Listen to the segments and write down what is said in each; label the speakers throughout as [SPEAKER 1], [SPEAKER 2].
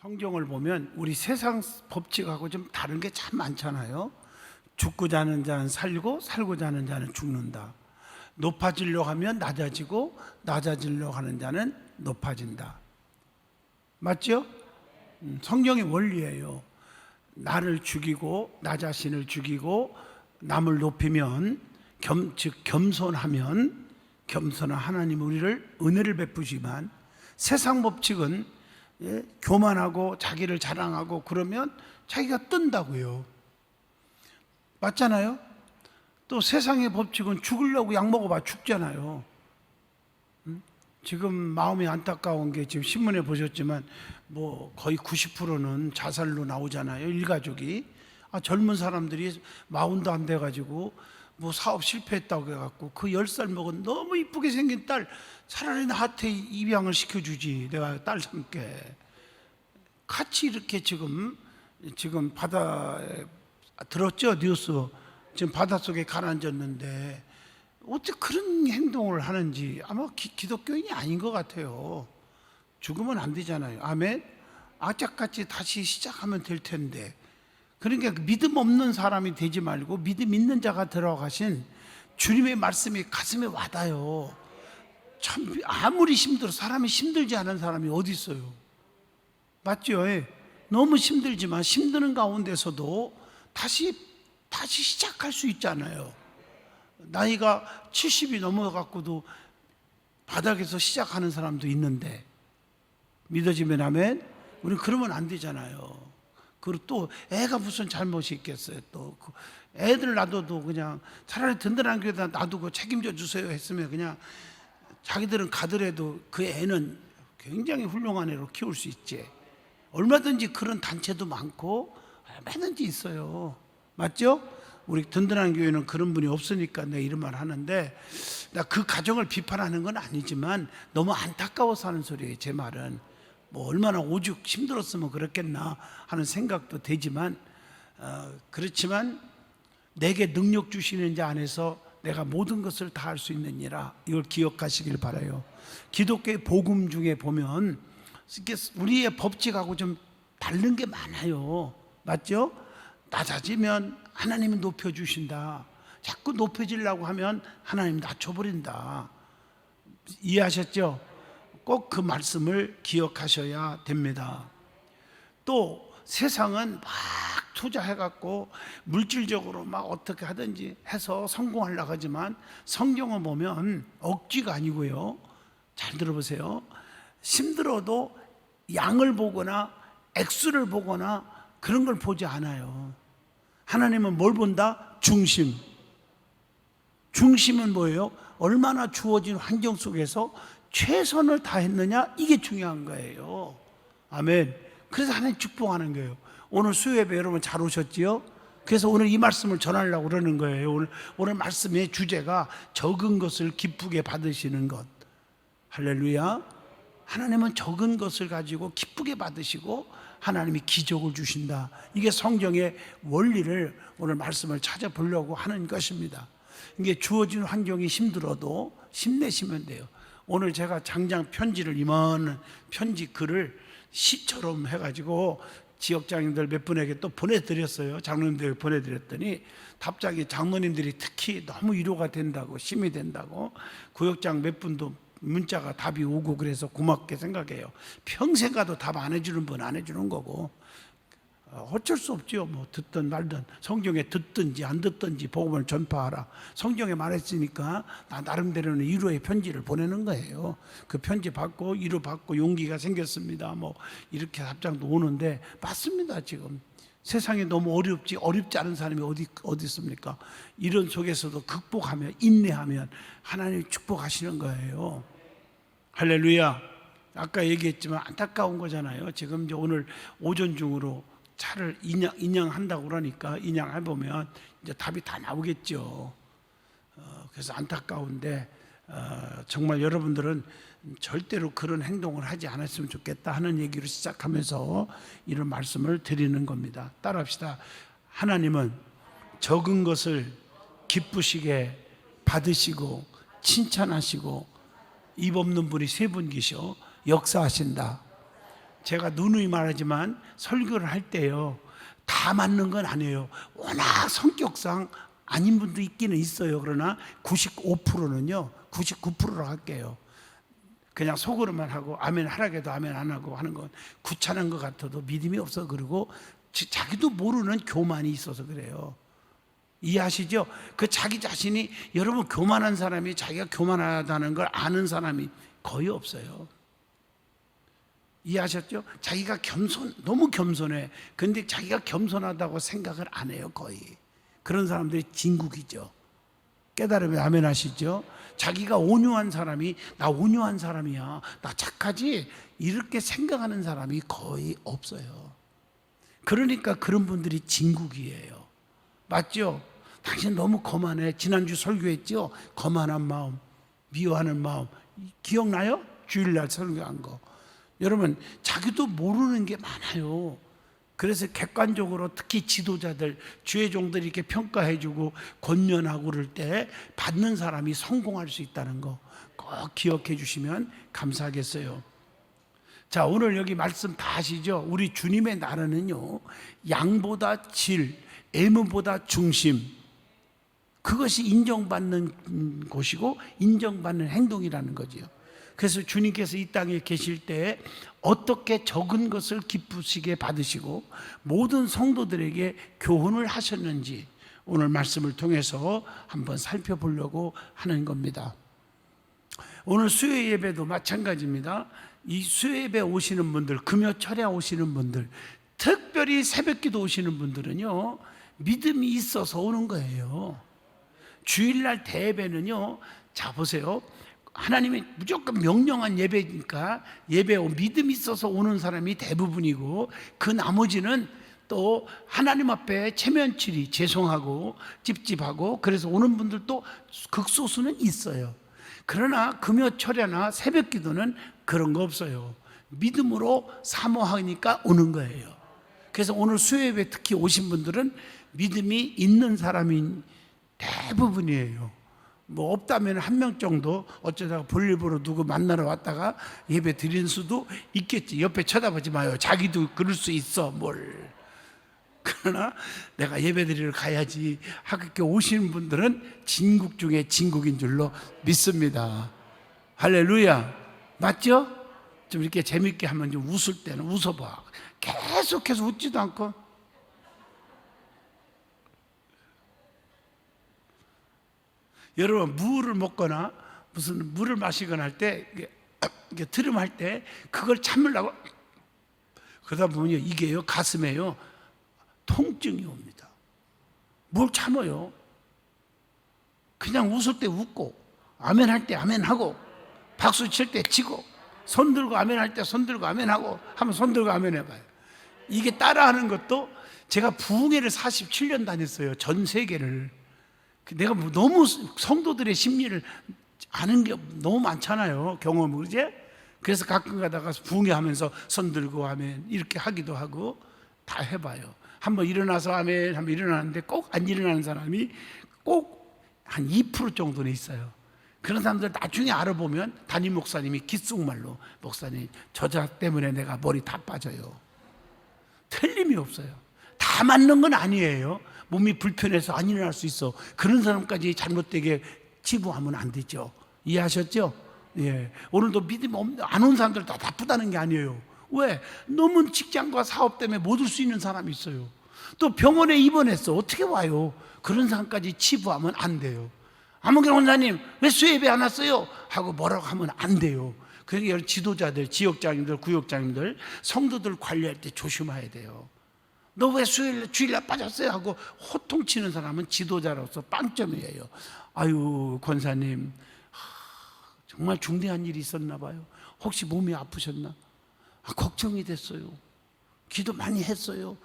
[SPEAKER 1] 성경을 보면 우리 세상 법칙하고 좀 다른 게 참 많잖아요. 죽고자 하는 자는 살고 살고자 하는 자는 죽는다. 높아지려고 하면 낮아지고 낮아지려고 하는 자는 높아진다. 맞죠? 성경의 원리예요. 나를 죽이고 나 자신을 죽이고 남을 높이면 즉 겸손하면 겸손한 하나님 우리를 은혜를 베푸지만 세상 법칙은 교만하고 자기를 자랑하고 그러면 자기가 뜬다고요. 맞잖아요? 또 세상의 법칙은 죽으려고 약 먹어봐 죽잖아요. 지금 마음이 안타까운 게 지금 신문에 보셨지만 뭐 거의 90%는 자살로 나오잖아요. 일가족이. 젊은 사람들이 마흔도 안 돼가지고 뭐 사업 실패했다고 해갖고 그 10살 먹은 너무 이쁘게 생긴 딸 차라리 나한테 입양을 시켜주지. 내가 딸 삼게. 같이 이렇게 지금 바다에 들었죠? 뉴스. 지금 바닷속에 가라앉았는데 어떻게 그런 행동을 하는지 아마 기독교인이 아닌 것 같아요. 죽으면 안 되잖아요. 아멘. 악착같이 다시 시작하면 될 텐데. 그러니까 믿음 없는 사람이 되지 말고 믿음 있는 자가 들어가신 주님의 말씀이 가슴에 와닿아요. 참 아무리 힘들어 사람이 힘들지 않은 사람이 어디 있어요? 맞죠? 너무 힘들지만 힘드는 가운데서도 다시 시작할 수 있잖아요. 나이가 70이 넘어갖고도 바닥에서 시작하는 사람도 있는데 믿어지면 아멘. 우리는 그러면 안 되잖아요. 그리고 또 애가 무슨 잘못이 있겠어요. 또 애들 놔둬도 그냥 차라리 든든한 교회에다 놔두고 책임져 주세요 했으면 그냥 자기들은 가더라도 그 애는 굉장히 훌륭한 애로 키울 수 있지. 얼마든지 그런 단체도 많고 얼마든지 있어요. 맞죠? 우리 든든한 교회는 그런 분이 없으니까 내가 이런 말 하는데 나 그 가정을 비판하는 건 아니지만 너무 안타까워서 하는 소리예요. 제 말은 뭐 얼마나 오죽 힘들었으면 그랬겠나 하는 생각도 되지만 그렇지만 내게 능력 주시는 자 안에서 내가 모든 것을 다 할 수 있느니라 이걸 기억하시길 바라요. 기독교의 복음 중에 보면 우리의 법칙하고 좀 다른 게 많아요. 맞죠? 낮아지면 하나님이 높여주신다. 자꾸 높여지려고 하면 하나님이 낮춰버린다. 이해하셨죠? 꼭 그 말씀을 기억하셔야 됩니다. 또 세상은 막 투자해갖고 물질적으로 막 어떻게 하든지 해서 성공하려고 하지만 성경을 보면 억지가 아니고요. 잘 들어보세요. 힘들어도 양을 보거나 액수를 보거나 그런 걸 보지 않아요. 하나님은 뭘 본다? 중심. 중심은 뭐예요? 얼마나 주어진 환경 속에서 최선을 다했느냐? 이게 중요한 거예요. 아멘. 그래서 하나님 축복하는 거예요. 오늘 수요예배 여러분 잘 오셨지요? 그래서 오늘 이 말씀을 전하려고 그러는 거예요. 오늘 말씀의 주제가 적은 것을 기쁘게 받으시는 것. 할렐루야. 하나님은 적은 것을 가지고 기쁘게 받으시고 하나님이 기적을 주신다. 이게 성경의 원리를 오늘 말씀을 찾아보려고 하는 것입니다. 이게 주어진 환경이 힘들어도 힘내시면 돼요. 오늘 제가 장장 편지를 이만한 편지 글을 시처럼 해가지고 지역장님들 몇 분에게 또 보내드렸어요. 장로님들 보내드렸더니 답장이 장로님들이 특히 너무 위로가 된다고 힘이 된다고 구역장 몇 분도 문자가 답이 오고 그래서 고맙게 생각해요. 평생 가도 답 안 해주는 분 안 해주는 거고 어쩔 수 없죠. 뭐 듣든 말든 성경에 듣든지 안 듣든지 복음을 전파하라. 성경에 말했으니까 나 나름대로는 위로의 편지를 보내는 거예요. 그 편지 받고 위로 받고 용기가 생겼습니다. 뭐 이렇게 답장도 오는데 맞습니다. 지금 세상이 너무 어렵지 않은 사람이 어디 있습니까? 이런 속에서도 극복하며 인내하면 하나님이 축복하시는 거예요. 할렐루야. 아까 얘기했지만 안타까운 거잖아요. 지금 이제 오늘 오전 중으로 차를 인양한다고 그러니까 인양해보면 이제 답이 다 나오겠죠. 그래서 안타까운데 정말 여러분들은 절대로 그런 행동을 하지 않았으면 좋겠다 하는 얘기로 시작하면서 이런 말씀을 드리는 겁니다. 따라합시다. 하나님은 적은 것을 기쁘시게 받으시고 칭찬하시고 입 없는 분이 세 분 계셔 역사하신다. 제가 누누이 말하지만 설교를 할 때요, 다 맞는 건 아니에요. 워낙 성격상 아닌 분도 있기는 있어요. 그러나 95%는요, 99%로 할게요. 그냥 속으로만 하고 아멘 하라고 해도 아멘 안 하고 하는 건 귀찮은 것 같아도 믿음이 없어. 그리고 자기도 모르는 교만이 있어서 그래요. 이해하시죠? 그 자기 자신이, 여러분 교만한 사람이 자기가 교만하다는 걸 아는 사람이 거의 없어요. 이해하셨죠? 자기가 너무 겸손해. 근데 자기가 겸손하다고 생각을 안 해요, 거의. 그런 사람들이 진국이죠. 깨달으면 아멘 하시죠? 자기가 온유한 사람이, 나 온유한 사람이야, 나 착하지, 이렇게 생각하는 사람이 거의 없어요. 그러니까 그런 분들이 진국이에요. 맞죠? 당신 너무 거만해. 지난주 설교했죠? 거만한 마음, 미워하는 마음. 기억나요? 주일날 설교한 거. 여러분, 자기도 모르는 게 많아요. 그래서 객관적으로 특히 지도자들, 주의 종들이 이렇게 평가해주고 권면하고 그럴 때 받는 사람이 성공할 수 있다는 거 꼭 기억해 주시면 감사하겠어요. 자, 오늘 여기 말씀 다 아시죠? 우리 주님의 나라는요, 양보다 질, 애무보다 중심, 그것이 인정받는 곳이고 인정받는 행동이라는 거지요. 그래서 주님께서 이 땅에 계실 때 어떻게 적은 것을 기쁘시게 받으시고 모든 성도들에게 교훈을 하셨는지 오늘 말씀을 통해서 한번 살펴보려고 하는 겁니다. 오늘 수요 예배도 마찬가지입니다. 이 수요 예배 오시는 분들, 금요 철야 오시는 분들, 특별히 새벽기도 오시는 분들은요, 믿음이 있어서 오는 거예요. 주일날 대예배는요, 자 보세요, 하나님이 무조건 명령한 예배니까 예배에 믿음이 있어서 오는 사람이 대부분이고, 그 나머지는 또 하나님 앞에 체면치리, 죄송하고 찝찝하고 그래서 오는 분들도 극소수는 있어요. 그러나 금요 철야나 새벽 기도는 그런 거 없어요. 믿음으로 사모하니까 오는 거예요. 그래서 오늘 수요 예배 특히 오신 분들은 믿음이 있는 사람이 대부분이에요. 뭐 없다면 한 명 정도 어쩌다가 볼일보러 누구 만나러 왔다가 예배 드린 수도 있겠지. 옆에 쳐다보지 마요. 자기도 그럴 수 있어 뭘. 그러나 내가 예배 드리러 가야지 하고 오시는 분들은 진국 중에 진국인 줄로 믿습니다. 할렐루야. 맞죠? 좀 이렇게 재밌게 하면 좀 웃을 때는 웃어봐. 계속해서 웃지도 않고. 여러분, 무를 먹거나 무슨 물을 마시거나 할 때, 이게 트림할 때 그걸 참으려고 그러다 보면 이게요, 가슴에요, 통증이 옵니다. 뭘 참아요? 그냥 웃을 때 웃고, 아멘 할 때 아멘 하고, 박수 칠 때 치고, 손 들고 아멘 할 때 손 들고 아멘 하고, 하면 손 들고 아멘 해봐요. 이게 따라하는 것도, 제가 부흥회를 47년 다녔어요. 전 세계를. 내가 너무 성도들의 심리를 아는 게 너무 많잖아요. 경험을, 그지? 그래서 가끔 가다가 부흥회 하면서 손 들고 아멘 이렇게 하기도 하고 다 해봐요. 한번 일어나서 아멘 한번 일어나는데 꼭 안 일어나는 사람이 꼭 한 2% 정도는 있어요. 그런 사람들 나중에 알아보면 담임 목사님이 귓속말로, 목사님 저자 때문에 내가 머리 다 빠져요. 틀림이 없어요. 다 맞는 건 아니에요. 몸이 불편해서 안 일어날 수 있어. 그런 사람까지 잘못되게 치부하면 안 되죠. 이해하셨죠? 예. 오늘도 믿음 안 온 사람들 다 나쁘다는 게 아니에요. 왜? 너무 직장과 사업 때문에 못 올 수 있는 사람이 있어요. 또 병원에 입원했어. 어떻게 와요? 그런 사람까지 치부하면 안 돼요. 아무개 원사님 왜 수예배 안 왔어요? 하고 뭐라고 하면 안 돼요. 그러니까 지도자들, 지역장님들, 구역장님들, 성도들 관리할 때 조심해야 돼요. 너 왜 주일날 빠졌어요? 하고 호통치는 사람은 지도자로서 빵점이에요. 아유, 권사님 정말 중대한 일이 있었나 봐요. 혹시 몸이 아프셨나? 걱정이 됐어요. 기도 많이 했어요.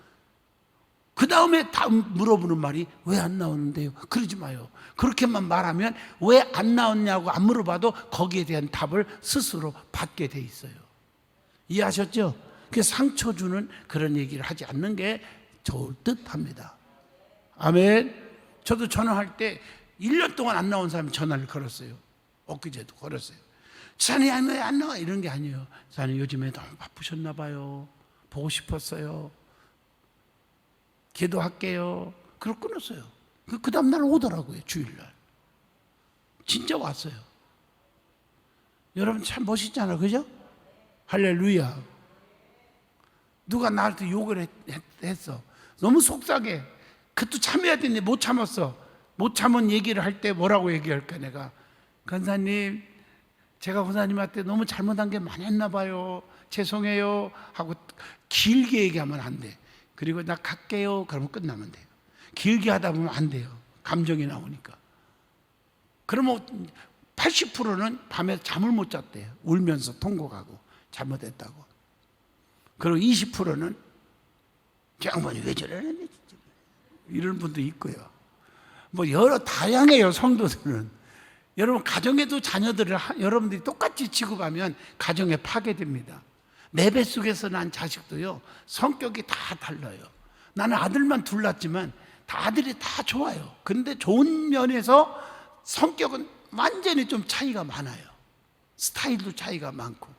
[SPEAKER 1] 그 다음에 다음 물어보는 말이 왜 안 나오는데요? 그러지 마요. 그렇게만 말하면 왜 안 나왔냐고 안 물어봐도 거기에 대한 답을 스스로 받게 돼 있어요. 이해하셨죠? 그 상처 주는 그런 얘기를 하지 않는 게 좋을 듯 합니다. 아멘. 저도 전화할 때 1년 동안 안 나온 사람이 전화를 걸었어요. 엊그제도 걸었어요. 집사님 왜 안 나와? 이런 게 아니에요. 집사님 요즘에 너무 바쁘셨나 봐요. 보고 싶었어요. 기도할게요. 그러고 끊었어요. 그 다음날 오더라고요. 주일날 진짜 왔어요. 여러분 참 멋있잖아, 그죠? 할렐루야. 누가 나한테 욕을 했어. 너무 속상해. 그것도 참아야 되는데 못 참았어. 못 참은 얘기를 할 때 뭐라고 얘기할까 내가. 권사님, 제가 권사님한테 너무 잘못한 게 많았나 봐요. 죄송해요 하고 길게 얘기하면 안 돼. 그리고 나 갈게요 그러면 끝나면 돼요. 길게 하다 보면 안 돼요. 감정이 나오니까. 그러면 80%는 밤에 잠을 못 잤대요. 울면서 통곡하고 잘못했다고. 그리고 20%는 양반이 왜 저래? 이런 분도 있고요. 뭐 여러 다양해요. 성도들은. 여러분 가정에도 자녀들을 여러분들이 똑같이 취급하면 가정에 파괴됩니다. 내 뱃속에서 난 자식도요 성격이 다 달라요. 나는 아들만 둘 낳았지만 다 아들이 다 좋아요. 그런데 좋은 면에서 성격은 완전히 좀 차이가 많아요. 스타일도 차이가 많고.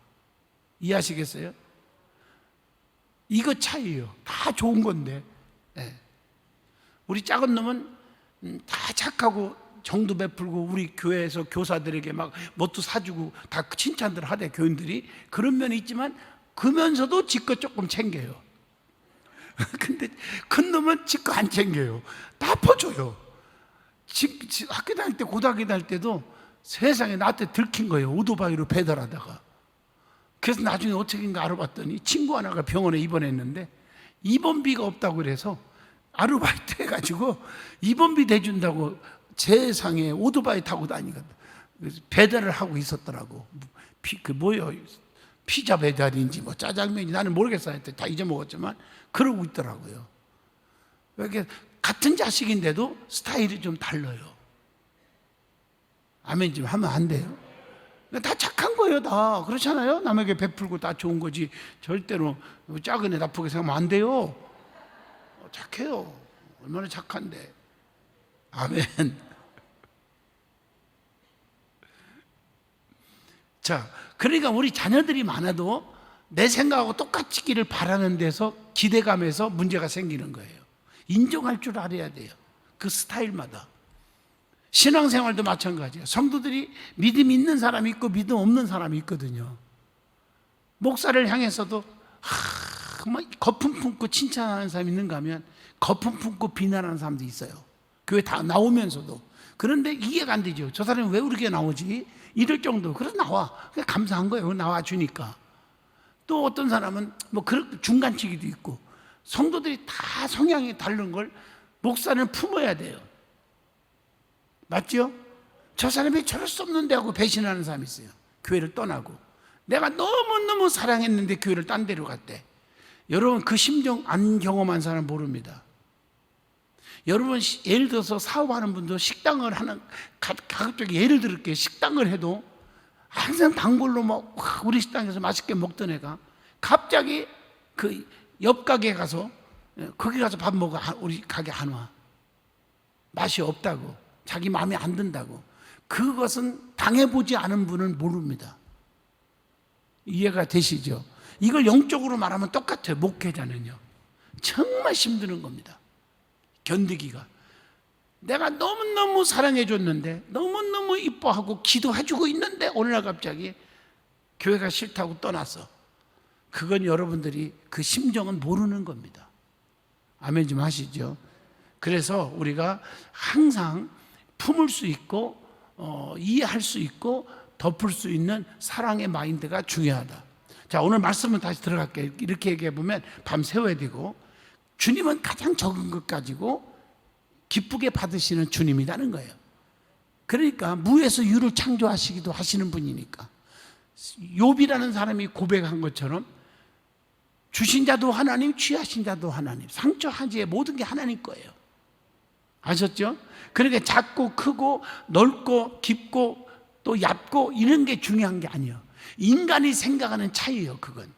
[SPEAKER 1] 이해하시겠어요? 이거 차이예요. 다 좋은 건데. 네. 우리 작은 놈은 다 착하고 정도 베풀고 우리 교회에서 교사들에게 막 뭣도 사주고 다 칭찬들 하대. 교인들이 그런 면이 있지만 그러면서도 지 거 조금 챙겨요. 근데 큰 놈은 지 거 안 챙겨요. 다 퍼줘요. 학교 다닐 때 고등학교 다닐 때도 세상에 나한테 들킨 거예요. 오토바이로 배달하다가. 그래서 나중에 어떻게인가 알아봤더니 친구 하나가 병원에 입원했는데 입원비가 없다고 그래서 아르바이트 해가지고 입원비 대준다고 세상에 오토바이 타고 다니거든. 배달을 하고 있었더라고. 뭐요? 피자 배달인지 뭐 짜장면인지 나는 모르겠어요. 다 잊어먹었지만 그러고 있더라고요. 이렇게 같은 자식인데도 스타일이 좀 달라요. 아멘 좀 하면 안 돼요? 다 착한 거예요. 다 그렇잖아요. 남에게 베풀고 다 좋은 거지. 절대로 작은 애 나쁘게 생각하면 안 돼요. 착해요. 얼마나 착한데. 아멘. 자, 그러니까 우리 자녀들이 많아도 내 생각하고 똑같기를 바라는 데서 기대감에서 문제가 생기는 거예요. 인정할 줄 알아야 돼요. 그 스타일마다. 신앙생활도 마찬가지예요. 성도들이 믿음 있는 사람이 있고 믿음 없는 사람이 있거든요. 목사를 향해서도 거품 품고 칭찬하는 사람이 있는가 하면 거품 품고 비난하는 사람도 있어요. 교회 다 나오면서도. 그런데 이해가 안 되죠. 저 사람이 왜 우리 교회 나오지? 이럴 정도. 그래서 나와. 그냥 감사한 거예요. 나와주니까. 또 어떤 사람은 뭐 중간치기도 있고. 성도들이 다 성향이 다른 걸 목사는 품어야 돼요. 맞죠? 저 사람이 저럴 수 없는데 하고 배신하는 사람이 있어요. 교회를 떠나고. 내가 너무너무 사랑했는데 교회를 딴 데로 갔대. 여러분 그 심정 안 경험한 사람 모릅니다. 여러분 예를 들어서 사업하는 분도 식당을 하는 가급적이 예를 들을게요. 식당을 해도 항상 단골로 막 우리 식당에서 맛있게 먹던 애가 갑자기 그 옆 가게에 가서 거기 가서 밥 먹어 우리 가게 안 와. 맛이 없다고. 자기 마음에 안 든다고. 그것은 당해보지 않은 분은 모릅니다. 이해가 되시죠? 이걸 영적으로 말하면 똑같아요. 목회자는요 정말 힘드는 겁니다. 견디기가. 내가 너무너무 사랑해줬는데 너무너무 이뻐하고 기도해주고 있는데 오늘날 갑자기 교회가 싫다고 떠났어. 그건 여러분들이 그 심정은 모르는 겁니다. 아멘 좀 하시죠. 그래서 우리가 항상 품을 수 있고 이해할 수 있고 덮을 수 있는 사랑의 마인드가 중요하다. 자, 오늘 말씀은 다시 들어갈게요. 이렇게 얘기해 보면 밤 새워야 되고 주님은 가장 적은 것 가지고 기쁘게 받으시는 주님이라는 거예요. 그러니까 무에서 유를 창조하시기도 하시는 분이니까. 욥이라는 사람이 고백한 것처럼 주신 자도 하나님, 취하신 자도 하나님. 상처 하지에 모든 게 하나님 거예요. 아셨죠? 그러니까 작고 크고 넓고 깊고 또 얕고 이런 게 중요한 게 아니에요. 인간이 생각하는 차이예요. 그건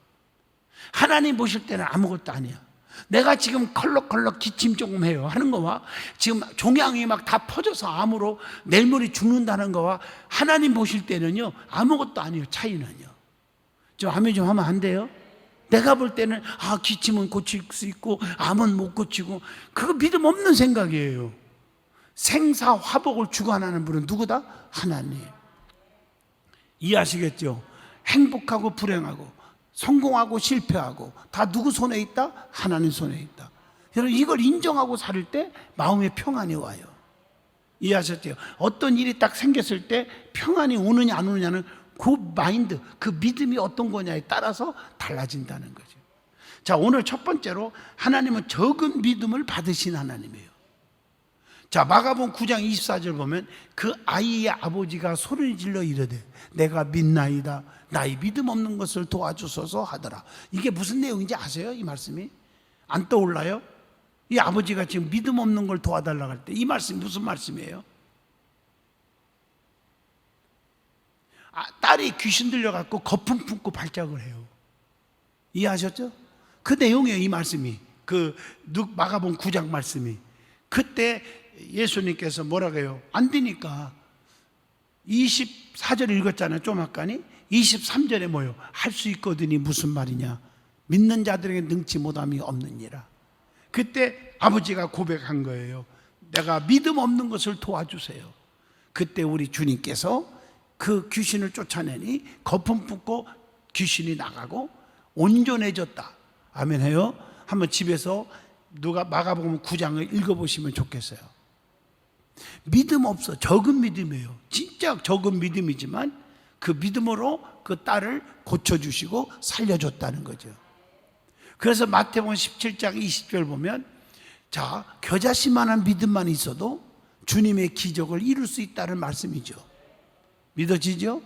[SPEAKER 1] 하나님 보실 때는 아무것도 아니야. 내가 지금 컬럭컬럭 기침 조금 해요 하는 거와 지금 종양이 막 다 퍼져서 암으로 내일 모레 죽는다는 거와 하나님 보실 때는요 아무것도 아니에요. 차이는요. 좀 아멘 좀 하면 안 돼요? 내가 볼 때는 기침은 고칠 수 있고 암은 못 고치고 그거 믿음 없는 생각이에요. 생사화복을 주관하는 분은 누구다? 하나님. 이해하시겠죠? 행복하고 불행하고 성공하고 실패하고 다 누구 손에 있다? 하나님 손에 있다. 여러분 이걸 인정하고 살 때 마음에 평안이 와요. 이해하셨죠? 어떤 일이 딱 생겼을 때 평안이 오느냐 안 오느냐는 그 마인드, 그 믿음이 어떤 거냐에 따라서 달라진다는 거죠. 자, 오늘 첫 번째로 하나님은 적은 믿음을 받으신 하나님이에요. 자, 마가복음 9장 24절 보면 그 아이의 아버지가 소리 질러 이르되 내가 믿나이다 나의 믿음 없는 것을 도와주소서 하더라. 이게 무슨 내용인지 아세요? 이 말씀이 안 떠올라요? 이 아버지가 지금 믿음 없는 걸 도와달라고 할 때 이 말씀이 무슨 말씀이에요? 딸이 귀신 들려갖고 거품 품고 발작을 해요. 이해하셨죠? 그 내용이에요. 이 말씀이 그 마가복음 9장 말씀이. 그때 예수님께서 뭐라고 해요? 안 되니까 24절 읽었잖아요. 좀 아까니 23절에 뭐요? 할 수 있거든이 무슨 말이냐? 믿는 자들에게 능치 못함이 없느니라. 그때 아버지가 고백한 거예요. 내가 믿음 없는 것을 도와주세요. 그때 우리 주님께서 그 귀신을 쫓아내니 거품 붓고 귀신이 나가고 온전해졌다. 아멘 해요? 한번 집에서 누가 마가복음 9장을 읽어보시면 좋겠어요. 믿음 없어. 적은 믿음이에요. 진짜 적은 믿음이지만 그 믿음으로 그 딸을 고쳐주시고 살려줬다는 거죠. 그래서 마태복음 17장 20절 보면 자, 겨자씨만한 믿음만 있어도 주님의 기적을 이룰 수 있다는 말씀이죠. 믿어지죠?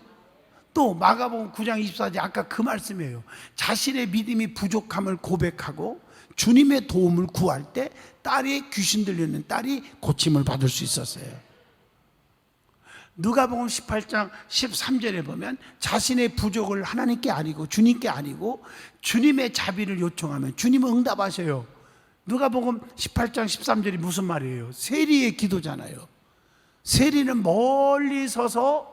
[SPEAKER 1] 또 마가복음 9장 24절 아까 그 말씀이에요. 자신의 믿음이 부족함을 고백하고 주님의 도움을 구할 때 딸이 귀신 들리는 딸이 고침을 받을 수 있었어요. 누가복음 18장 13절에 보면 자신의 부족을 하나님께 아니고 주님께 아니고 주님의 자비를 요청하면 주님은 응답하셔요. 누가복음 18장 13절이 무슨 말이에요? 세리의 기도잖아요. 세리는 멀리 서서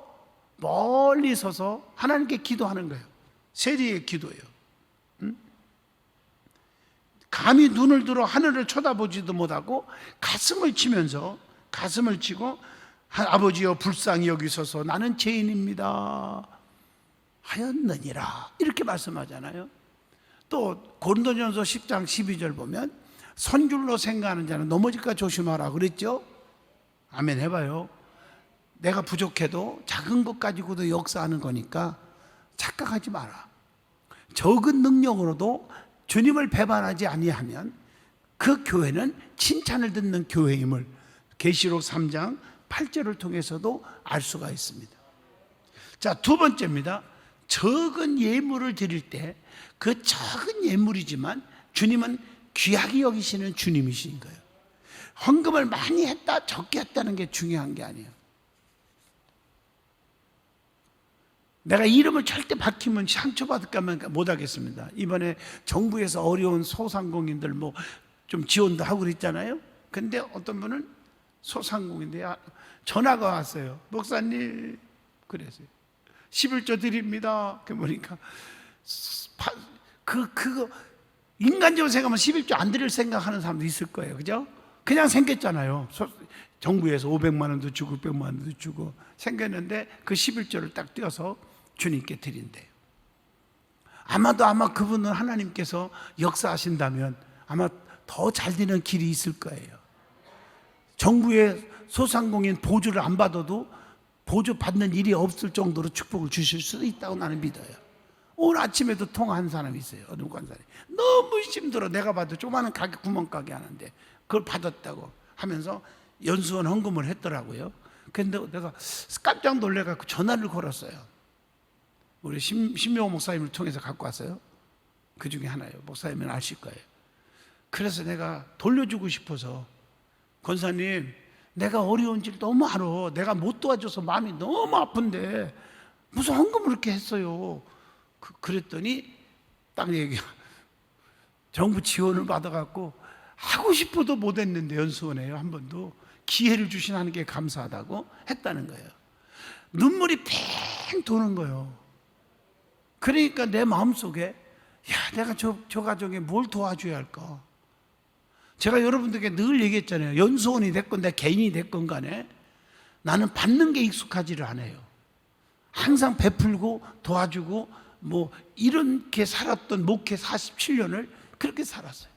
[SPEAKER 1] 하나님께 기도하는 거예요. 세리의 기도예요. 감히 눈을 들어 하늘을 쳐다보지도 못하고 가슴을 치고 아버지여 불쌍히 여기소서 나는 죄인입니다 하였느니라 이렇게 말씀하잖아요. 또 고린도전서 10장 12절 보면 선줄로 생각하는 자는 넘어질까 조심하라 그랬죠. 아멘 해봐요. 내가 부족해도 작은 것 가지고도 역사하는 거니까 착각하지 마라. 적은 능력으로도 주님을 배반하지 아니하면 그 교회는 칭찬을 듣는 교회임을 계시록 3장 8절을 통해서도 알 수가 있습니다. 자, 두 번째입니다. 적은 예물을 드릴 때 그 적은 예물이지만 주님은 귀하게 여기시는 주님이신 거예요. 헌금을 많이 했다 적게 했다는 게 중요한 게 아니에요. 내가 이름을 절대 밝히면 상처받을까 못하겠습니다. 이번에 정부에서 어려운 소상공인들 좀 지원도 하고 그랬잖아요. 근데 어떤 분은 소상공인데 전화가 왔어요. 목사님 그래서요. 11조 드립니다. 그러니까 그거 인간적으로 생각하면 11조 안 드릴 생각하는 사람도 있을 거예요. 그죠? 그냥 생겼잖아요. 정부에서 500만 원도 주고 600만 원도 주고 생겼는데 그 11조를 딱 떼어서 주님께 드린대요. 아마 그분은 하나님께서 역사하신다면 아마 더 잘 되는 길이 있을 거예요. 정부의 소상공인 보조를 안 받아도 보조 받는 일이 없을 정도로 축복을 주실 수도 있다고 나는 믿어요. 오늘 아침에도 통화한 사람이 있어요. 어느 관사님 너무 힘들어. 내가 봐도 조그마한 가게 구멍가게 하는데 그걸 받았다고 하면서 연수원 헌금을 했더라고요. 그런데 내가 깜짝 놀래갖고 전화를 걸었어요. 우리 신명호 목사님을 통해서 갖고 왔어요. 그 중에 하나예요. 목사님은 아실 거예요. 그래서 내가 돌려주고 싶어서 권사님 내가 어려운 줄 너무 알아. 내가 못 도와줘서 마음이 너무 아픈데 무슨 헌금을 이렇게 했어요. 그랬더니 딱 얘기가 정부 지원을 받아갖고 하고 싶어도 못했는데 연수원에요. 한 번도 기회를 주신 하나님께 감사하다고 했다는 거예요. 눈물이 팽 도는 거예요. 그러니까 내 마음속에 내가 저 가정에 뭘 도와줘야 할까? 제가 여러분들에게 늘 얘기했잖아요. 연수원이 됐건 내 개인이 됐건 간에 나는 받는 게 익숙하지를 않아요. 항상 베풀고 도와주고 이렇게 살았던 목회 47년을 그렇게 살았어요.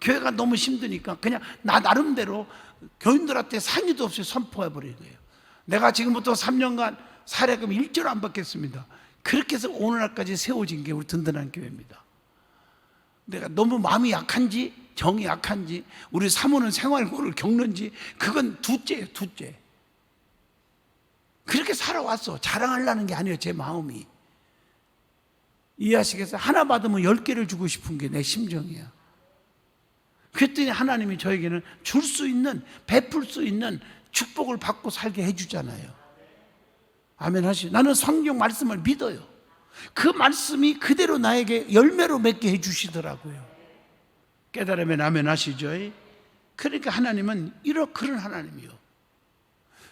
[SPEAKER 1] 교회가 너무 힘드니까 그냥 나 나름대로 교인들한테 상의도 없이 선포해버린 거예요. 내가 지금부터 3년간 사례금 1절 안 받겠습니다. 그렇게 해서 오늘날까지 세워진 게 우리 든든한 교회입니다. 내가 너무 마음이 약한지 정이 약한지 우리 사모는 생활고를 겪는지 그건 둘째예요. 둘째. 그렇게 살아왔어. 자랑하려는 게 아니에요. 제 마음이. 이해하시겠어요? 하나 받으면 10개를 주고 싶은 게 내 심정이야. 그랬더니 하나님이 저에게는 줄 수 있는, 베풀 수 있는 축복을 받고 살게 해주잖아요. 아멘 하시죠. 나는 성경 말씀을 믿어요. 그 말씀이 그대로 나에게 열매로 맺게 해주시더라고요. 깨달으면 아멘 하시죠. 그러니까 하나님은 그런 하나님이요.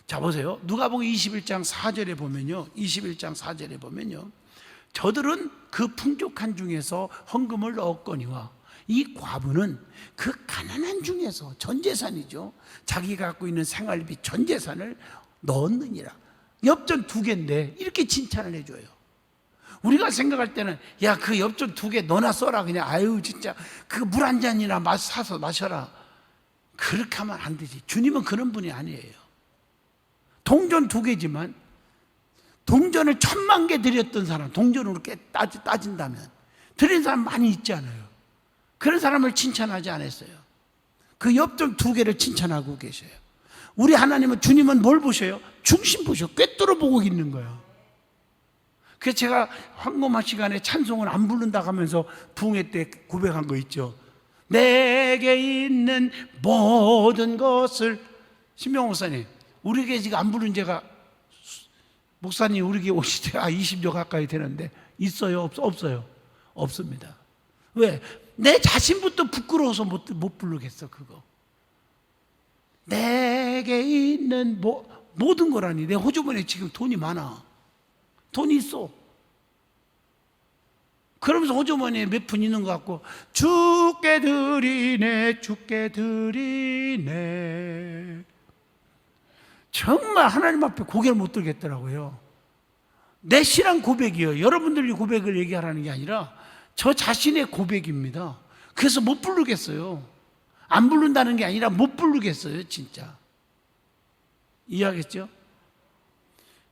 [SPEAKER 1] 자 보세요. 누가복음 21장 4절에 보면요. 21장 4절에 보면요. 저들은 그 풍족한 중에서 헌금을 얻거니와 이 과부는 그 가난한 중에서 전 재산이죠. 자기가 갖고 있는 생활비 전 재산을 넣었느니라. 엽전 2개인데 이렇게 칭찬을 해줘요. 우리가 생각할 때는 그 엽전 2개 너나 써라. 그냥 아유 진짜 그 물 한 잔이나 사서 마셔라. 그렇게 하면 안 되지. 주님은 그런 분이 아니에요. 동전 2개지만 동전을 1000만 개 드렸던 사람, 동전으로 따진다면 드린 사람 많이 있지 않아요. 그런 사람을 칭찬하지 않았어요. 그 엽전 2개를 칭찬하고 계셔요. 우리 하나님은, 주님은 뭘 보셔요? 중심 보셔. 꿰뚫어 보고 있는 거예요. 그래서 제가 황금화 시간에 찬송을 안 부른다고 하면서 부흥회 때 고백한 거 있죠. 내게 있는 모든 것을. 신명호 목사님, 우리 교회 지금 안 부른 제가, 목사님 우리 교회 오실 때 20여 가까이 되는데 있어요? 없어요? 없습니다. 왜? 내 자신부터 부끄러워서 못 부르겠어. 그거 내게 있는 모든 거라니. 내 호주머니에 지금 돈이 많아. 돈이 있어. 그러면서 호주머니에 몇 푼 있는 것 같고 주께 드리네 주께 드리네. 정말 하나님 앞에 고개를 못 들겠더라고요. 내 신앙 고백이에요. 여러분들이 고백을 얘기하라는 게 아니라 저 자신의 고백입니다. 그래서 못 부르겠어요. 안 부른다는 게 아니라 못 부르겠어요. 진짜 이해하겠죠?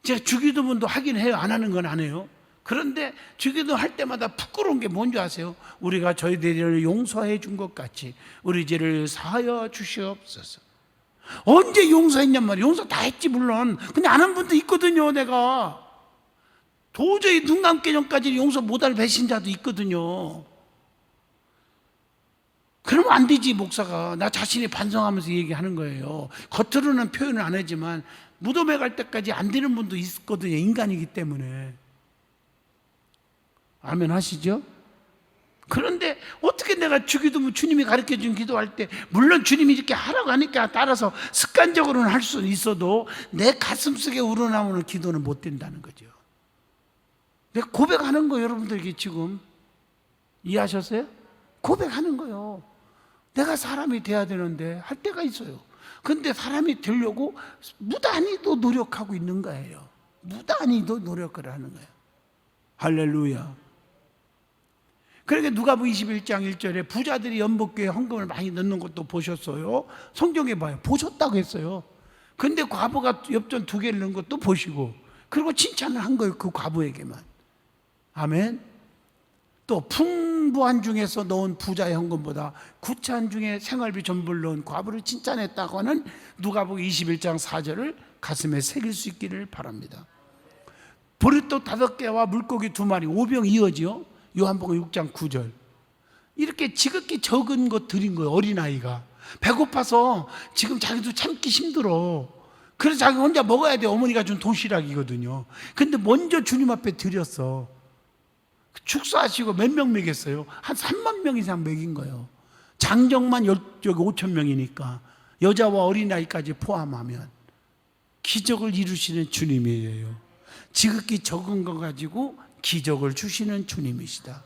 [SPEAKER 1] 제가 주기도문도 하긴 해요. 안 하는 건 안 해요. 그런데 주기도 할 때마다 부끄러운 게 뭔지 아세요? 우리가 저희들을 용서해 준 것 같이 우리 죄를 사하여 주시옵소서. 언제 용서했냔 말이에요. 용서 다 했지 물론. 근데 안 한 분도 있거든요. 내가 도저히 눈 감기 전까지 용서 못할 배신자도 있거든요. 그러면 안 되지. 목사가 나 자신이 반성하면서 얘기하는 거예요. 겉으로는 표현을 안 하지만 무덤에 갈 때까지 안 되는 분도 있거든요. 인간이기 때문에. 아멘 하시죠? 그런데 어떻게 내가 주기도문 주님이 가르쳐준 기도할 때 물론 주님이 이렇게 하라고 하니까 따라서 습관적으로는 할 수는 있어도 내 가슴속에 우러나오는 기도는 못 된다는 거죠. 내가 고백하는 거예요. 여러분들에게 지금 이해하셨어요? 고백하는 거예요. 내가 사람이 돼야 되는데 할 때가 있어요. 근데 사람이 되려고 무단히도 노력하고 있는 거예요. 무단히도 노력을 하는 거예요. 할렐루야. 그러니까 누가복음 21장 1절에 부자들이 연복교에 헌금을 많이 넣는 것도 보셨어요. 성경에 봐요. 보셨다고 했어요. 근데 과부가 엽전 2개를 넣은 것도 보시고 그리고 칭찬을 한 거예요. 그 과부에게만. 아멘. 또 풍부한 중에서 넣은 부자의 헌금보다 구차한 중에 생활비 전부를 넣은 과부를 칭찬했다고 하는 누가복음 21장 4절을 가슴에 새길 수 있기를 바랍니다. 보리떡 5개와 물고기 2마리 오병 이어지요. 요한복음 6장 9절. 이렇게 지극히 적은 것 드린 거예요. 어린아이가 배고파서 지금 자기도 참기 힘들어. 그래서 자기 혼자 먹어야 돼. 어머니가 준 도시락이거든요. 근데 먼저 주님 앞에 드렸어. 축사하시고 몇 명 먹였어요? 한 3만 명 이상 먹인 거예요. 장정만 5천 명이니까 여자와 어린아이까지 포함하면 기적을 이루시는 주님이에요. 지극히 적은 거 가지고 기적을 주시는 주님이시다.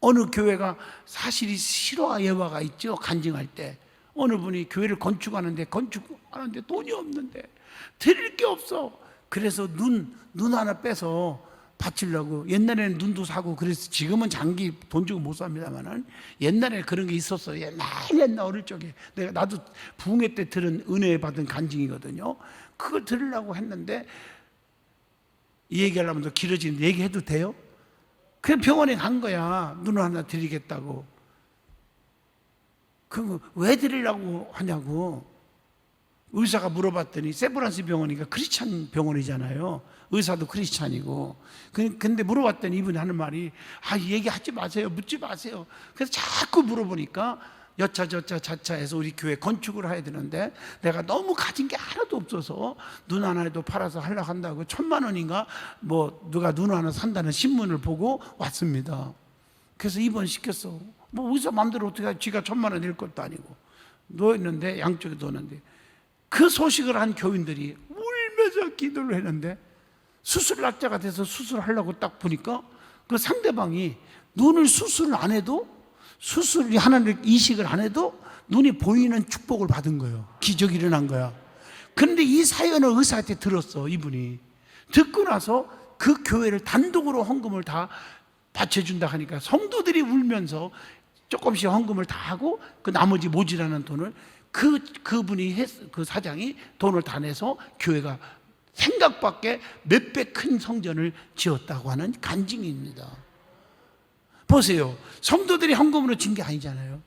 [SPEAKER 1] 어느 교회가 사실이 실화 예화가 있죠. 간증할 때 어느 분이 교회를 건축하는데 돈이 없는데 드릴 게 없어. 그래서 눈 하나 빼서 바치려고. 옛날에는 눈도 사고 그래서 지금은 장기 돈 주고 못 삽니다만은 옛날에 그런 게 있었어요. 옛날 어릴 적에 나도 부흥회 때 들은 은혜 받은 간증이거든요. 그걸 들으려고 했는데 이 얘기하려면 더 길어지는데 얘기해도 돼요? 그냥 병원에 간 거야. 눈을 하나 드리겠다고. 그거 왜 드리려고 하냐고 의사가 물어봤더니 세브란스 병원이니까 크리스찬 병원이잖아요. 의사도 크리스찬이고. 근데 물어봤더니 이분이 하는 말이 얘기하지 마세요. 묻지 마세요. 그래서 자꾸 물어보니까 여차저차 해서 우리 교회 건축을 해야 되는데 내가 너무 가진 게 하나도 없어서 눈 하나도 팔아서 하려고 한다고 1,000만 원인가 뭐 누가 눈 하나 산다는 신문을 보고 왔습니다. 그래서 입원시켰어. 뭐 의사 마음대로 어떻게 해. 지가 1,000만 원 낼 것도 아니고 누워있는데 양쪽에 누웠는데 그 소식을 한 교인들이 울면서 기도를 했는데 수술 날짜가 돼서 수술하려고 딱 보니까 그 상대방이 눈을 수술을 안 해도 수술이 하나를 이식을 안 해도 눈이 보이는 축복을 받은 거예요. 기적이 일어난 거야. 그런데 이 사연을 의사한테 들었어. 이분이 듣고 나서 그 교회를 단독으로 헌금을 다 바쳐준다 하니까 성도들이 울면서 조금씩 헌금을 다 하고 그 나머지 모자라는 돈을 그분이 그 사장이 돈을 다 내서 교회가 생각밖에 몇 배 큰 성전을 지었다고 하는 간증입니다. 보세요. 성도들이 헌금으로 진 게 아니잖아요.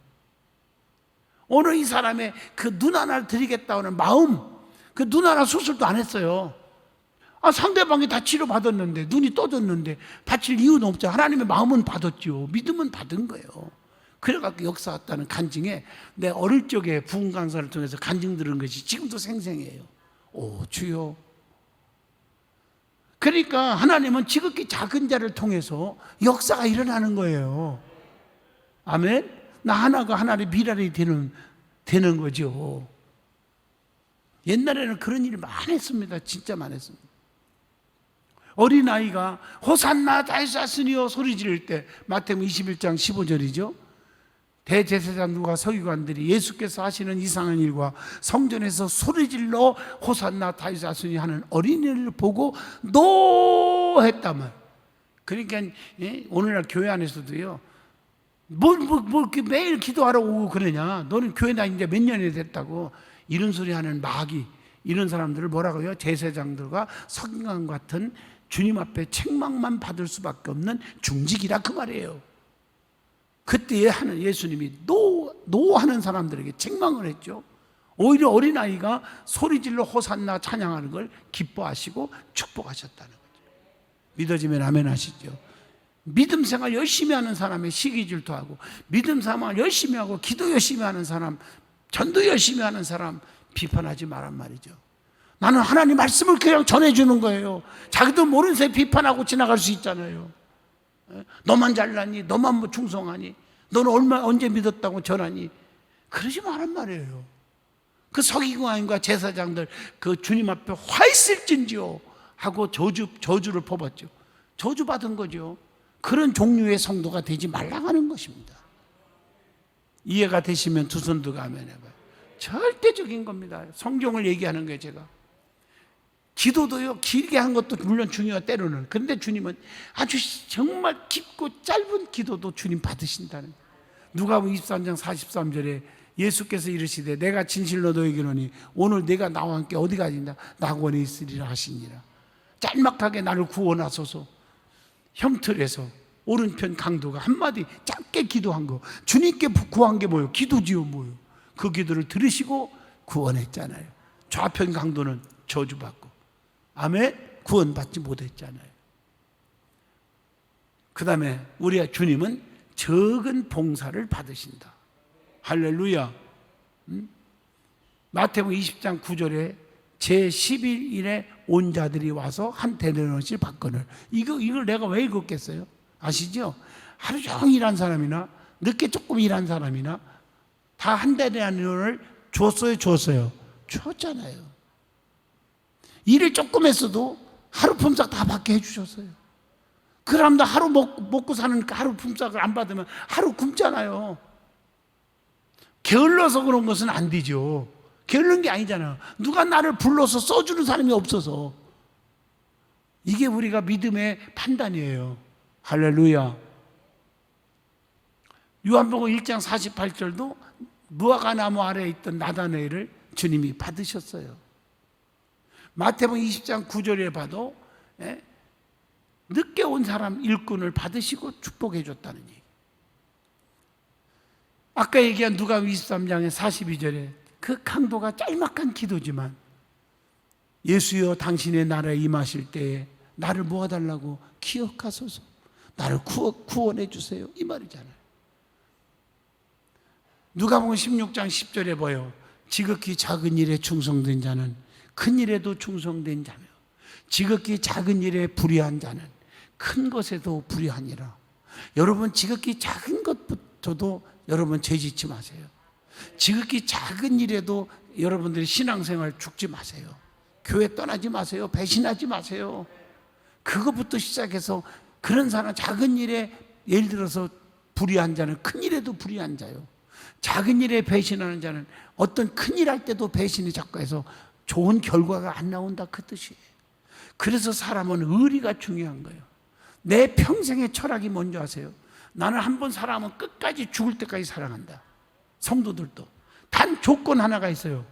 [SPEAKER 1] 오늘 이 사람의 그 눈 하나를 드리겠다는 마음, 그 눈 하나 수술도 안 했어요. 상대방이 다 치료받았는데 눈이 떠졌는데 바칠 이유는 없죠. 하나님의 마음은 받았죠. 믿음은 받은 거예요. 그래갖고 역사 왔다는 간증에 내 어릴 적에 부흥 강사를 통해서 간증 들은 것이 지금도 생생해요. 오 주여. 그러니까 하나님은 지극히 작은 자를 통해서 역사가 일어나는 거예요. 아멘. 나 하나가 하나의 미랄이 되는 거죠. 옛날에는 그런 일이 많았습니다. 진짜 많았습니다. 어린아이가 호산나 다윗의 아들이여 소리 지를 때 마태복음 21장 15절이죠. 대제사장들과 서기관들이 예수께서 하시는 이상한 일과 성전에서 소리질러 호산나 다윗의 아들이 하는 어린이를 보고 노했다면. 그러니까 오늘날 교회 안에서도요 뭘 매일 기도하러 오고 그러냐, 너는 교회 다닌 지 몇 년이 됐다고 이런 소리 하는 마귀, 이런 사람들을 뭐라고 해요? 제사장들과 서기관 같은 주님 앞에 책망만 받을 수밖에 없는 중직이라 그 말이에요. 그때 예수님이 노하는 사람들에게 책망을 했죠. 오히려 어린아이가 소리질러 호산나 찬양하는 걸 기뻐하시고 축복하셨다는 거죠. 믿어지면 아멘 하시죠. 믿음 생활 열심히 하는 사람의 시기 질투하고, 믿음 생활 열심히 하고 기도 열심히 하는 사람, 전도 열심히 하는 사람 비판하지 말란 말이죠. 나는 하나님 말씀을 그냥 전해주는 거예요. 자기도 모르는 새에 비판하고 지나갈 수 있잖아요. 너만 잘나니, 너만 뭐 충성하니, 너는 언제 믿었다고 전하니, 그러지 말란 말이에요. 그 서기관과 제사장들 그 주님 앞에 화 있을진지요 하고 저주를 뽑았죠. 저주받은 거죠. 그런 종류의 성도가 되지 말라고 하는 것입니다. 이해가 되시면 두 손 들고 아멘 해봐요. 절대적인 겁니다. 성경을 얘기하는 거예요. 제가 기도도요 길게 한 것도 물론 중요해요, 때로는. 그런데 주님은 아주 정말 깊고 짧은 기도도 주님 받으신다는 거예요. 누가복음 23장 43절에 예수께서 이르시되 내가 진실로 너에게 이르노니 오늘 내가 나와 함께 어디 가진다 낙원에 있으리라 하시니라. 짤막하게 나를 구원하소서. 형틀에서 오른편 강도가 한마디 짧게 기도한 거, 주님께 구한 게 뭐예요? 기도지요. 뭐예요? 그 기도를 들으시고 구원했잖아요. 좌편 강도는 저주받고, 아멘, 구원받지 못했잖아요. 그 다음에 우리 주님은 적은 봉사를 받으신다. 할렐루야. 마태복음 20장 9절에 제11일에 온 자들이 와서 한 데나리온씩 받거늘. 이걸 내가 왜 읽었겠어요? 아시죠? 하루 종일 일한 사람이나 늦게 조금 일한 사람이나 다 한 달에 한 돈을 줬어요? 줬잖아요. 일을 조금 했어도 하루 품삯 다 받게 해주셨어요. 그럼 나 하루 먹고 사는 하루 품삯을 안 받으면 하루 굶잖아요. 게을러서 그런 것은 안 되죠. 게으른 게 아니잖아요. 누가 나를 불러서 써주는 사람이 없어서. 이게 우리가 믿음의 판단이에요. 할렐루야. 요한복음 1장 48절도 무화과 나무 아래에 있던 나다나엘을 주님이 받으셨어요. 마태복음 20장 9절에 봐도 늦게 온 사람 일꾼을 받으시고 축복해 줬다는 얘기. 아까 얘기한 누가복음 23장의 42절에 그 강도가 짤막한 기도지만 예수여 당신의 나라에 임하실 때에 나를 모아달라고 기억하소서, 나를 구원해 주세요, 이 말이잖아요. 누가복음 16장 10절에 보여 지극히 작은 일에 충성된 자는 큰 일에도 충성된 자며 지극히 작은 일에 불의한 자는 큰 것에도 불의하니라. 여러분 지극히 작은 것부터도 여러분 죄짓지 마세요. 지극히 작은 일에도 여러분들이 신앙생활 죽지 마세요. 교회 떠나지 마세요. 배신하지 마세요. 그것부터 시작해서 그런 사람, 작은 일에 예를 들어서 불의한 자는 큰 일에도 불의한 자요. 작은 일에 배신하는 자는 어떤 큰 일 할 때도 배신이 자꾸 해서 좋은 결과가 안 나온다, 그 뜻이에요. 그래서 사람은 의리가 중요한 거예요. 내 평생의 철학이 뭔지 아세요? 나는 한번 사람은 끝까지 죽을 때까지 사랑한다. 성도들도. 단 조건 하나가 있어요.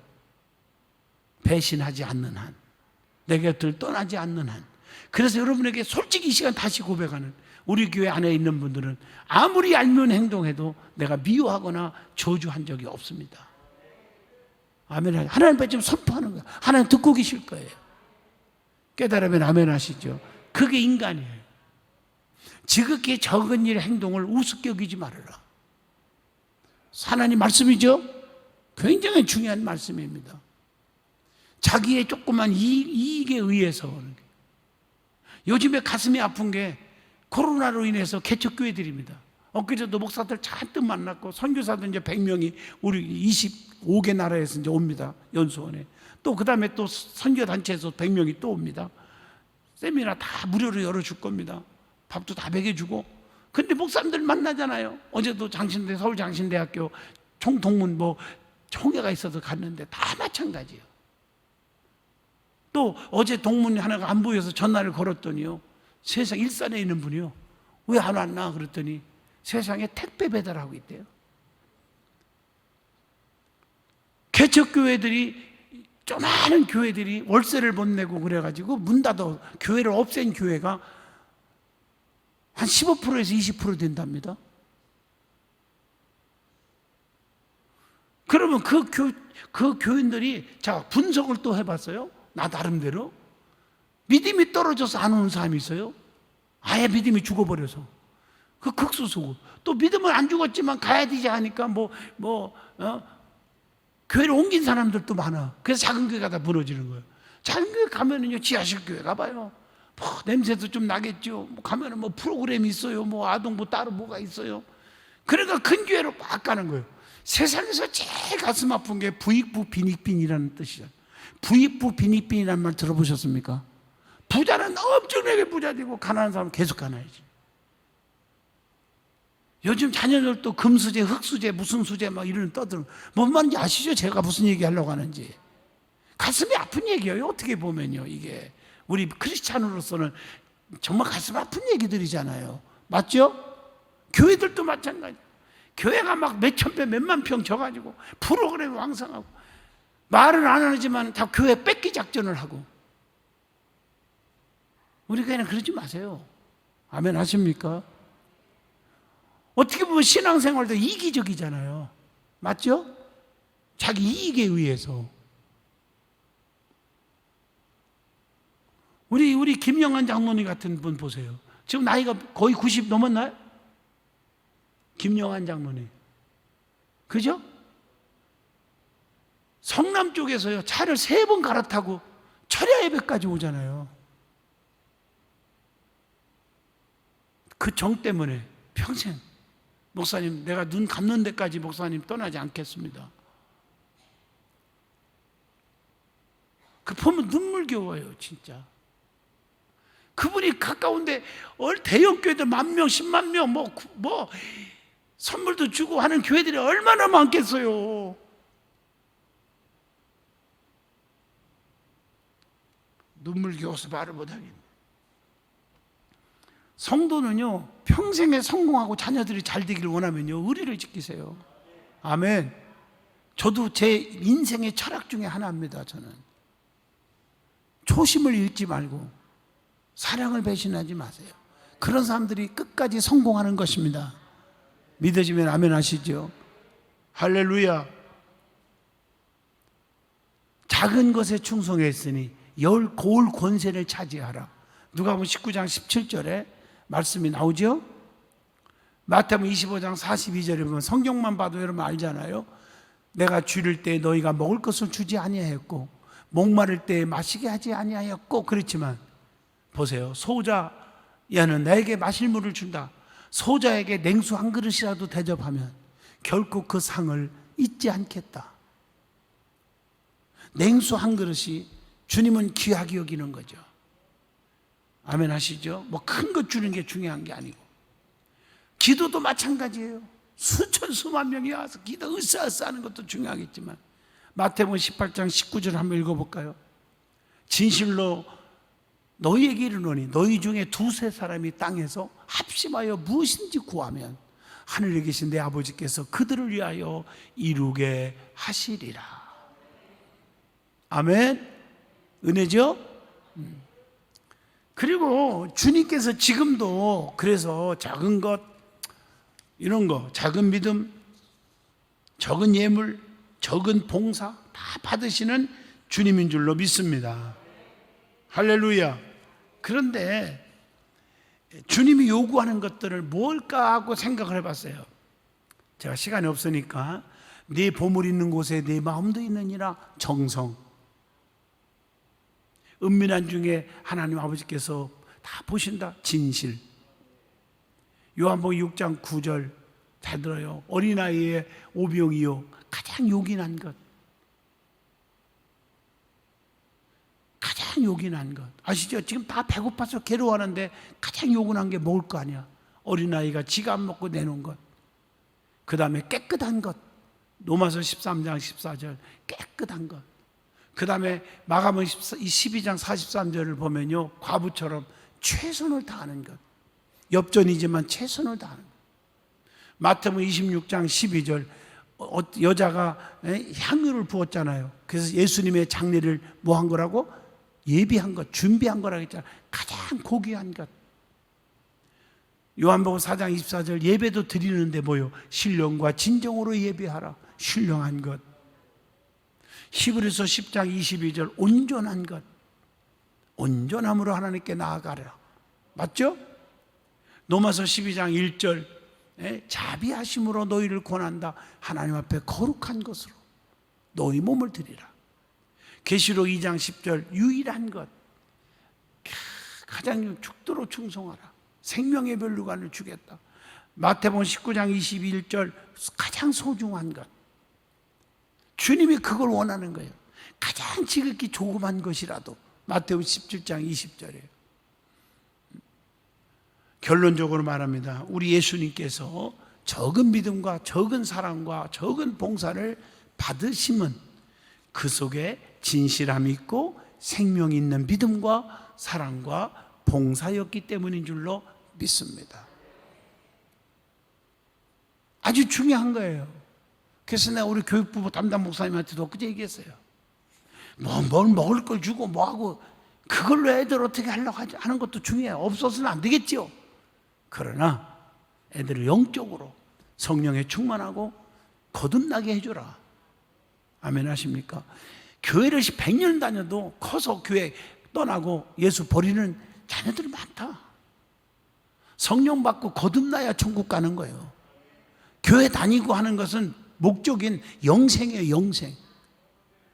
[SPEAKER 1] 배신하지 않는 한, 내 곁을 떠나지 않는 한. 그래서 여러분에게 솔직히 이 시간 다시 고백하는, 우리 교회 안에 있는 분들은 아무리 얄미운 행동해도 내가 미워하거나 저주한 적이 없습니다. 아멘. 하나님 앞에 지금 선포하는 거예요. 하나님 듣고 계실 거예요. 깨달으면 아멘 하시죠. 그게 인간이에요. 지극히 적은 일 행동을 우습게 여기지 말아라. 하나님 말씀이죠. 굉장히 중요한 말씀입니다. 자기의 조그만 이익에 의해서. 요즘에 가슴이 아픈 게 코로나로 인해서 개척교회들입니다. 엊그제도 목사들 잔뜩 만났고 선교사도 이제 100명이 우리 25개 나라에서 이제 옵니다. 연수원에. 또 그 다음에 또 선교단체에서 100명이 또 옵니다. 세미나 다 무료로 열어줄 겁니다. 밥도 다 먹여주고. 근데 목사님들 만나잖아요. 어제도 장신대, 서울장신대학교 총동문 총회가 있어서 갔는데 다 마찬가지예요. 또 어제 동문 하나가 안 보여서 전화를 걸었더니요, 세상 일산에 있는 분이요, 왜 안 왔나 그랬더니 세상에 택배 배달하고 있대요. 개척교회들이, 조그마한 교회들이 월세를 못 내고 그래가지고 문 닫아 교회를 없앤 교회가 한 15%에서 20% 된답니다. 그러면 그 교인들이, 자, 분석을 또 해봤어요. 나 나름대로. 믿음이 떨어져서 안 오는 사람이 있어요. 아예 믿음이 죽어버려서. 그 극소수고. 또 믿음은 안 죽었지만 가야 되지 하니까 교회를 옮긴 사람들도 많아. 그래서 작은 교회 가다 무너지는 거예요. 작은 교회 가면은요, 지하실 교회 가봐요. 냄새도 좀 나겠죠. 가면은 프로그램이 있어요. 아동부 따로 뭐가 있어요. 그러니까 큰 교회로 막 가는 거예요. 세상에서 제일 가슴 아픈 게 부익부 빈익빈이라는 뜻이잖아요. 부익부 빈익빈이라는 말 들어보셨습니까? 부자는 엄청나게 부자되고 가난한 사람은 계속 가난해지. 요즘 자녀들도 금수제, 흑수제, 무슨 수제 이런 떠들고, 뭔 말인지 아시죠? 제가 무슨 얘기 하려고 하는지. 가슴이 아픈 얘기예요. 어떻게 보면요, 이게 우리 크리스찬으로서는 정말 가슴 아픈 얘기들이잖아요. 맞죠? 교회들도 마찬가지. 교회가 막 몇천 배, 몇만 평 져가지고 프로그램 왕성하고 말은 안 하지만 다 교회 뺏기 작전을 하고. 우리 교회는 그러지 마세요. 아멘 하십니까? 어떻게 보면 신앙생활도 이기적이잖아요. 맞죠? 자기 이익에 의해서. 우리 김영환 장로님 같은 분 보세요. 지금 나이가 거의 90 넘었나요? 김영환 장로님. 그죠? 성남 쪽에서요, 차를 3번 갈아타고 철야 예배까지 오잖아요. 그 정 때문에 평생 목사님, 내가 눈 감는 데까지 목사님 떠나지 않겠습니다. 그 보면 눈물겨워요, 진짜. 그분이 가까운데 대형 교회들 10,000명, 100,000명 뭐 선물도 주고 하는 교회들이 얼마나 많겠어요. 눈물겨워서 말을 못하겠네. 성도는요, 평생에 성공하고 자녀들이 잘 되기를 원하면요, 의리를 지키세요. 아멘. 저도 제 인생의 철학 중에 하나입니다. 저는 초심을 잃지 말고 사랑을 배신하지 마세요. 그런 사람들이 끝까지 성공하는 것입니다. 믿어지면 아멘 하시죠. 할렐루야. 작은 것에 충성했으니 고울 권세를 차지하라. 누가복음 19장 17절에 말씀이 나오죠. 마태복음 25장 42절에 보면, 성경만 봐도 여러분 알잖아요. 내가 줄일 때 너희가 먹을 것을 주지 아니하였고 목마를 때 마시게 하지 아니하였고, 그렇지만 보세요. 소자야는 나에게 마실 물을 준다. 소자에게 냉수 한 그릇이라도 대접하면 결코 그 상을 잊지 않겠다. 냉수 한 그릇이 주님은 귀하게 여기는 거죠. 아멘 하시죠? 뭐 큰 것 주는 게 중요한 게 아니고, 기도도 마찬가지예요. 수천 수만 명이 와서 기도 으쌰으쌰 하는 것도 중요하겠지만, 마태복음 18장 19절 한번 읽어볼까요? 진실로 너희에게 이르노니 너희 중에 두세 사람이 땅에서 합심하여 무엇인지 구하면 하늘에 계신 내 아버지께서 그들을 위하여 이루게 하시리라. 아멘. 은혜죠? 그리고 주님께서 지금도 그래서 작은 것, 이런 거, 작은 믿음, 적은 예물, 적은 봉사 다 받으시는 주님인 줄로 믿습니다. 할렐루야. 그런데 주님이 요구하는 것들을 뭘까 하고 생각을 해봤어요. 제가 시간이 없으니까, 네 보물 있는 곳에 네 마음도 있느니라. 정성. 은밀한 중에 하나님 아버지께서 다 보신다. 진실. 요한복음 6장 9절 잘 들어요. 어린아이의 오병이요, 가장 요긴한 것, 가장 요긴한 것 아시죠? 지금 다 배고파서 괴로워하는데 가장 요긴한 게 먹을 거 아니야. 어린아이가 지가 안 먹고 내놓은 것. 그 다음에 깨끗한 것. 로마서 13장 14절 깨끗한 것. 그 다음에 마가복음 12장 43절을 보면요, 과부처럼 최선을 다하는 것. 엽전이지만 최선을 다하는 것. 마태복음 26장 12절 여자가 향유를 부었잖아요. 그래서 예수님의 장례를 뭐 한 거라고? 예비한 것, 준비한 거라고 했잖아요. 가장 고귀한 것. 요한복음 4장 24절 예배도 드리는데 뭐요? 신령과 진정으로 예배하라. 신령한 것. 히브리서 10장 22절 온전한 것. 온전함으로 하나님께 나아가라. 맞죠? 로마서 12장 1절 자비하심으로 너희를 권한다. 하나님 앞에 거룩한 것으로 너희 몸을 드리라. 계시록 2장 10절 유일한 것. 가장 죽도록 충성하라. 생명의 멸류관을 주겠다. 마태복음 19장 21절 가장 소중한 것. 주님이 그걸 원하는 거예요. 가장 지극히 조그만 것이라도. 마태복음 17장 20절이에요. 결론적으로 말합니다. 우리 예수님께서 적은 믿음과 적은 사랑과 적은 봉사를 받으심은 그 속에 진실함이 있고 생명 있는 믿음과 사랑과 봉사였기 때문인 줄로 믿습니다. 아주 중요한 거예요. 그래서 내가 우리 교육부 담당 목사님한테도 그제 얘기했어요. 뭘 먹을 걸 주고 뭐하고 그걸로 애들 어떻게 하려고 하는 것도 중요해요. 없어서는 안 되겠죠. 그러나 애들을 영적으로 성령에 충만하고 거듭나게 해줘라. 아멘 하십니까? 교회를 100년 다녀도 커서 교회 떠나고 예수 버리는 자녀들이 많다. 성령 받고 거듭나야 천국 가는 거예요. 교회 다니고 하는 것은 목적인 영생이에요. 영생.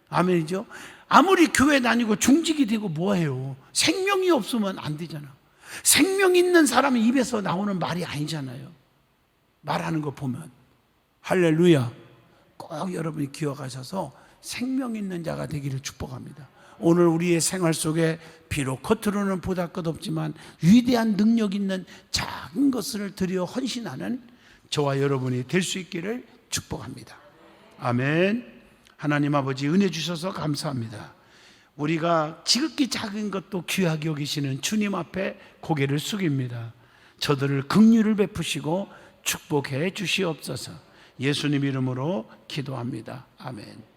[SPEAKER 1] 아멘이죠? 아무리 교회 다니고 중직이 되고 뭐해요. 생명이 없으면 안 되잖아. 생명 있는 사람의 입에서 나오는 말이 아니잖아요. 말하는 거 보면. 할렐루야. 꼭 여러분이 기억하셔서 생명 있는 자가 되기를 축복합니다. 오늘 우리의 생활 속에 비록 겉으로는 보잘것없지만 위대한 능력 있는 작은 것을 들여 헌신하는 저와 여러분이 될 수 있기를 축복합니다. 아멘. 하나님 아버지 은혜 주셔서 감사합니다. 우리가 지극히 작은 것도 귀하게 여기시는 주님 앞에 고개를 숙입니다. 저들을 긍휼을 베푸시고 축복해 주시옵소서. 예수님 이름으로 기도합니다. 아멘.